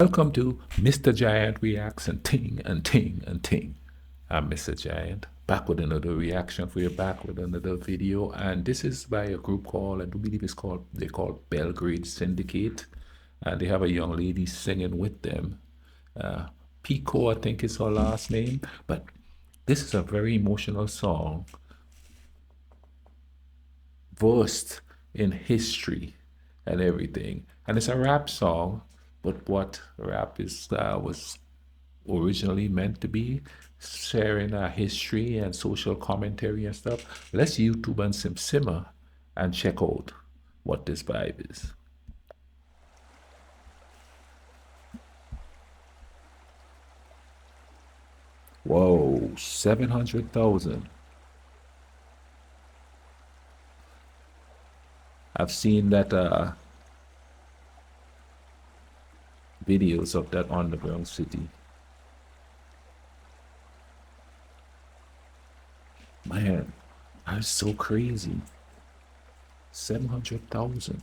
Welcome to Mr. Giant Reacts and Ting and Ting and Ting. I'm Mr. Giant, back with another reaction for you, back with another video. And this is by a group called, I do believe it's called, they're called Beogradski Sindikat. And they have a young lady singing with them. Pico, I think is her last name. But this is a very emotional song, versed in history and everything. And it's a rap song. But what rap is was originally meant to be, sharing history and social commentary and stuff. Let's YouTube and simmer and check out what this vibe is. Whoa, 700,000. I've seen that videos of that underground city. Man, that's so crazy. 700,000.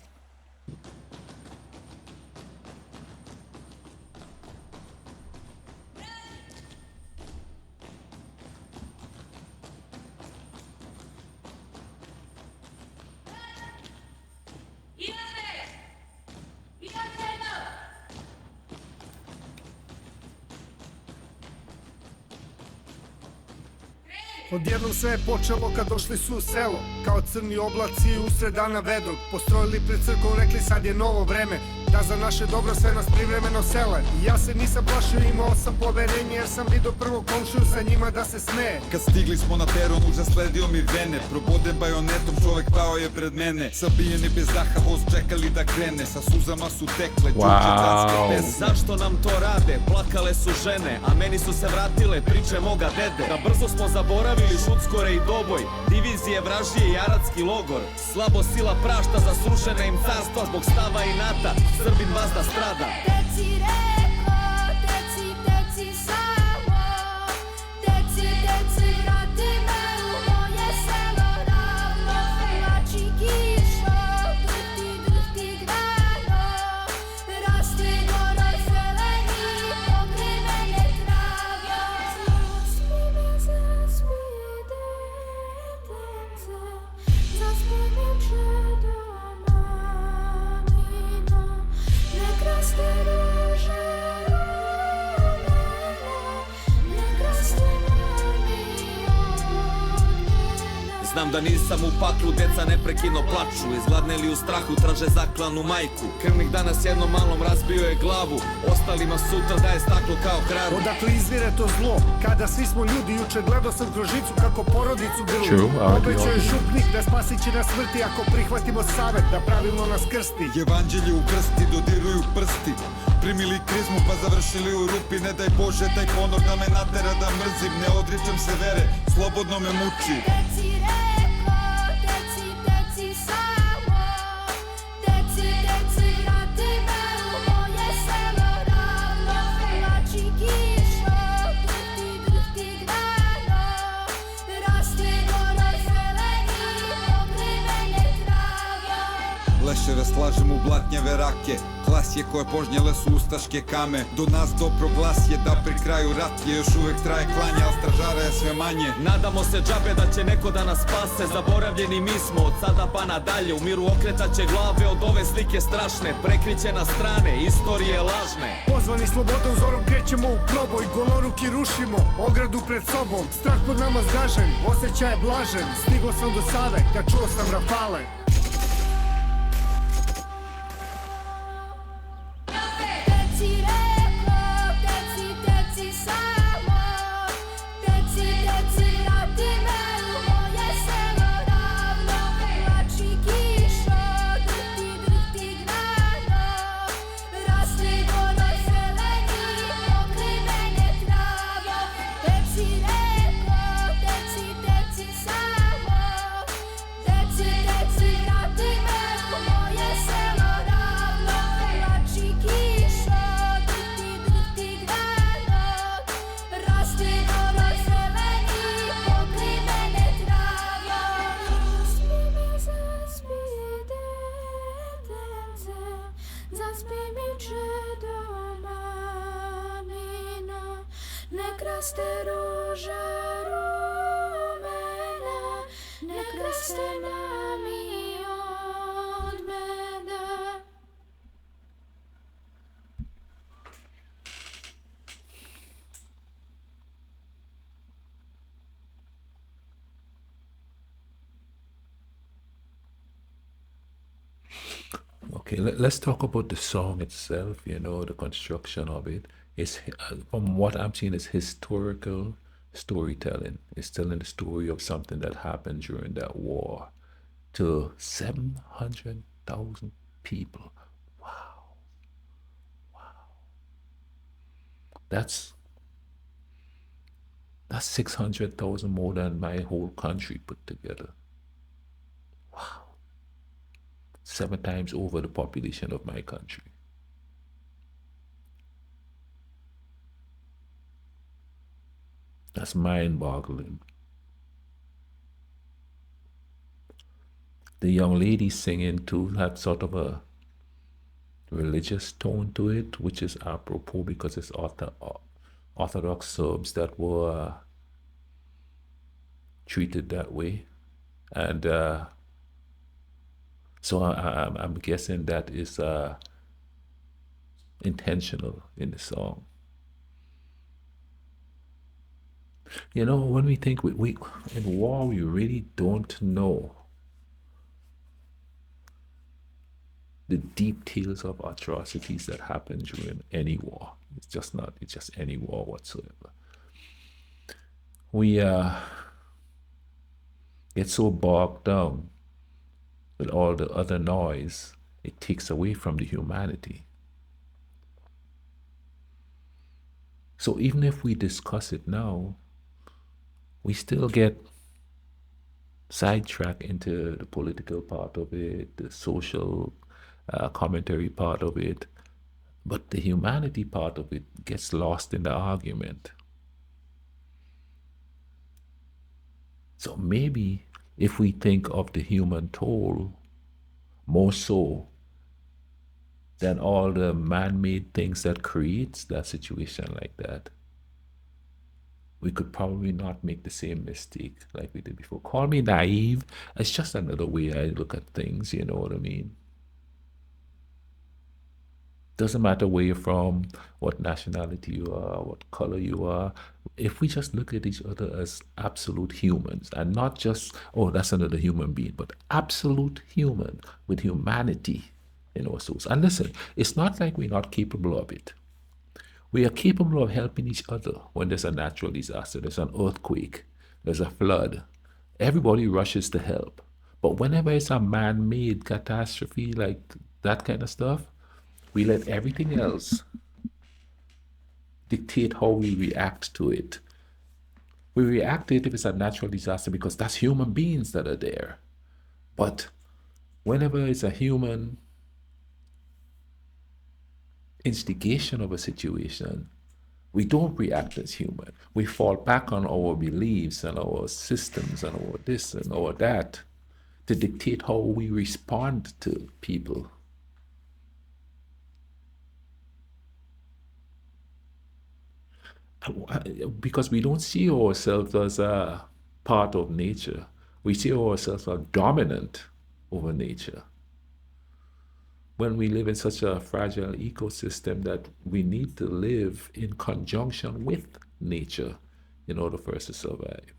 Odjednom sve je počelo kad došli su u selo, kao crni oblaci usred dana vedrog. Postrojili pred crkvom, rekli sad je novo vreme, da za naše dobro sve nas privremeno sele. I ja se nisam plašio, imao sam poverenje, jer sam vidio prvog komšiju sa njima da se smeje. Kad stigli smo na peron, užas sledio mi vene, proboden bajonetom, čovek pao je pred mene. Sabijeni bez daha, voz čekali da krene, sa suzama su tekle, čuče danske pesme. Zašto nam to rade? Plakale su žene, a meni su se vratile priče moga dede. Da brzo smo zaboravili Šuckore i Doboj, divizije, vražije i aratski logor. Slabo sila prašta za srušene im carstva, zbog stava i nata Srbin vazda strada. Teci Reko, teci samo, teci vrati me u moje selo ravno. Plači kišo, drhti grano, rasti goroj zeleni, pokrivene travjo. Zasmije detence, zasmije čedama mino. Ne kraste ruže rumene, ne kraste mami od mene. Znam da nisam u paklu, deca neprekidno plaču, izgladneli u strahu, traže zaklanu majku. Krvnik danas jednom malom razbio je glavu, ostalima sutra daje staklo kao kravu. Odakle izvire to zlo, kada svi smo ljudi, juče gledao sam kroz žicu kako porodicu grlu. Obećao je župnik da spasit će nas smrti ako prihvatimo savet da pravilno nas krsti. Evanđelje u krsti, dodiruju prsti, primili krizmu pa završili u rupi. Ne daj Bože taj ponor da me natera da mrzim, ne odričem se vere, slobodno me muči. Teci Reko, teci samo, teci vrati me u moje selo ravno. Plači kišo, drhti grano, rasti goroj zeleni, pokrivene travjo. Leševe slažem u blatnjave rake, klasje koje požnjele su ustaške kame. Do nas dobro glas je da pri kraju rat je, još uvek traje klanje, a stražara je sve manje. Nadamo se džabe da će neko da nas spase, zaboravljeni mi smo od sada pa nadalje. U miru okretaće glave od ove slike strašne, prekriće na strane, istorije lažne. Pozvani slobodom zorom krećemo u proboj, goloruki rušimo ogradu pred sobom. Strah pod nama zgažen, osjećaj je blažen, stigo sam do Save kad čuo sam rafale. Teci Reko, teci samo, teci vrati me u moje selo ravno. Plači kišo, drhti grano, rasti goroj zeleni, pokrivene travjo. Teci Reko, teci samo, teci raste ruža rumena, nek raste nam i od meda. Okay, let's talk about the song itself, the construction of it. It's, from what I'm seeing, is historical storytelling. It's telling the story of something that happened during that war to 700,000 people. That's 600,000 more than my whole country put together. 7 times over the population of my country. That's mind-boggling. The young lady singing too had sort of a religious tone to it, which is apropos because it's Orthodox Serbs that were treated that way. And so I'm guessing that is intentional in the song. When we think we in war, we really don't know the deep tales of atrocities that happen during any war. It's just any war whatsoever. We get so bogged down with all the other noise, it takes away from the humanity. So even if we discuss it now, we still get sidetracked into the political part of it, the social commentary part of it, but the humanity part of it gets lost in the argument. So maybe if we think of the human toll more so than all the man-made things that creates that situation like that, we could probably not make the same mistake like we did before. Call me naive. It's just another way I look at things, you know what I mean? Doesn't matter where you're from, what nationality you are, what color you are. If we just look at each other as absolute humans and not just, oh, that's another human being, but absolute human with humanity in our souls. And listen, it's not like we're not capable of it. We are capable of helping each other when there's a natural disaster, there's an earthquake, there's a flood. Everybody rushes to help. But whenever it's a man-made catastrophe like that kind of stuff, we let everything else dictate how we react to it. We react to it if it's a natural disaster because that's human beings that are there. But whenever it's a human instigation of a situation, we don't react as human. We fall back on our beliefs and our systems and our this and our that to dictate how we respond to people. Because we don't see ourselves as a part of nature. We see ourselves as dominant over nature. When we live in such a fragile ecosystem that we need to live in conjunction with nature in order for us to survive.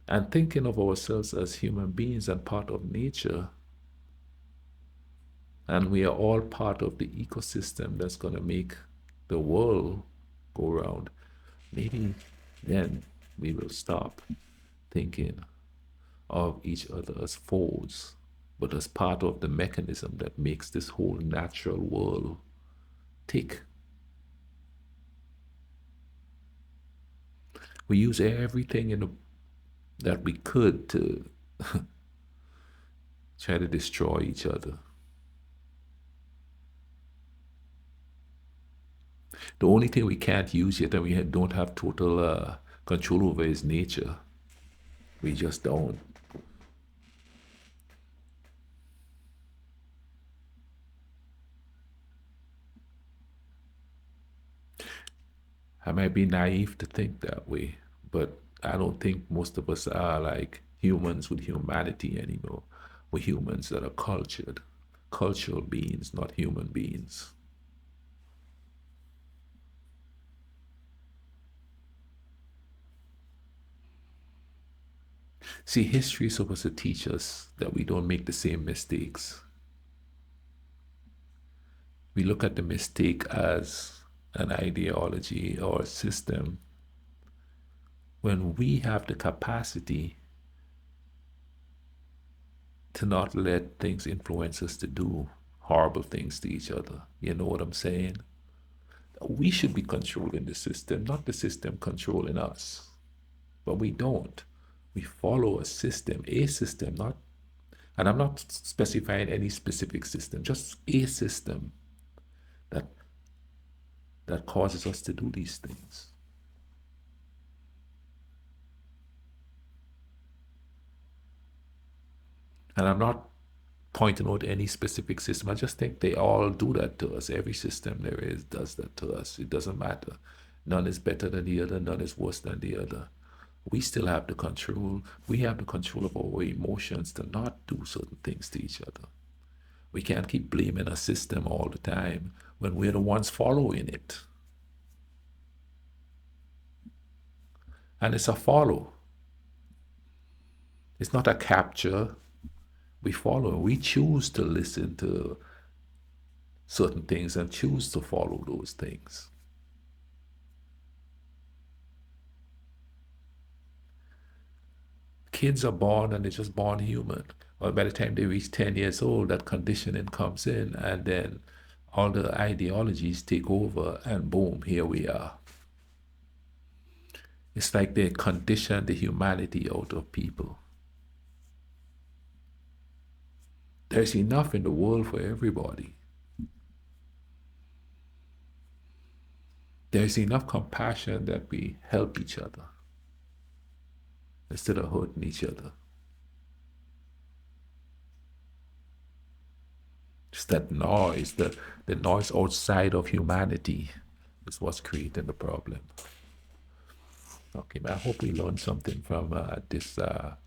And thinking of ourselves as human beings and part of nature, and we are all part of the ecosystem that's going to make the world go round, maybe then we will stop thinking of each other as foes, but as part of the mechanism that makes this whole natural world tick. We use everything that we could to try to destroy each other. The only thing we can't use yet and we don't have total control over is nature. We just don't. I might be naive to think that way, but I don't think most of us are like humans with humanity anymore. We're humans that are cultured, cultural beings, not human beings. See, history is supposed to teach us that we don't make the same mistakes. We look at the mistake as an ideology or a system when we have the capacity to not let things influence us to do horrible things to each other. You know what I'm saying? We should be controlling the system, not the system controlling us. But we don't. We follow a system, not, and I'm not specifying any specific system, just a system that causes us to do these things. And I'm not pointing out any specific system. I just think they all do that to us. Every system there is does that to us. It doesn't matter. None is better than the other. None is worse than the other. We still have the control. We have the control of our emotions to not do certain things to each other. We can't keep blaming a system all the time when we're the ones following it. And it's a follow. It's not a capture. We follow. We choose to listen to certain things and choose to follow those things. Kids are born and they're just born human. Well, by the time they reach 10 years old, that conditioning comes in, and then all the ideologies take over, and boom, here we are. It's like they condition the humanity out of people. There's enough in the world for everybody. There's enough compassion that we help each other instead of hurting each other. Just that noise, the noise outside of humanity is what's creating the problem. Okay, man, I hope we learned something from this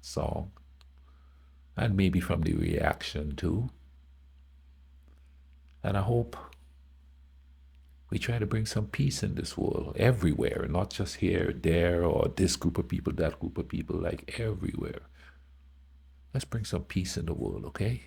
song, and maybe from the reaction too. And I hope we try to bring some peace in this world, everywhere, not just here, there, or this group of people, that group of people, like everywhere. Let's bring some peace in the world, okay?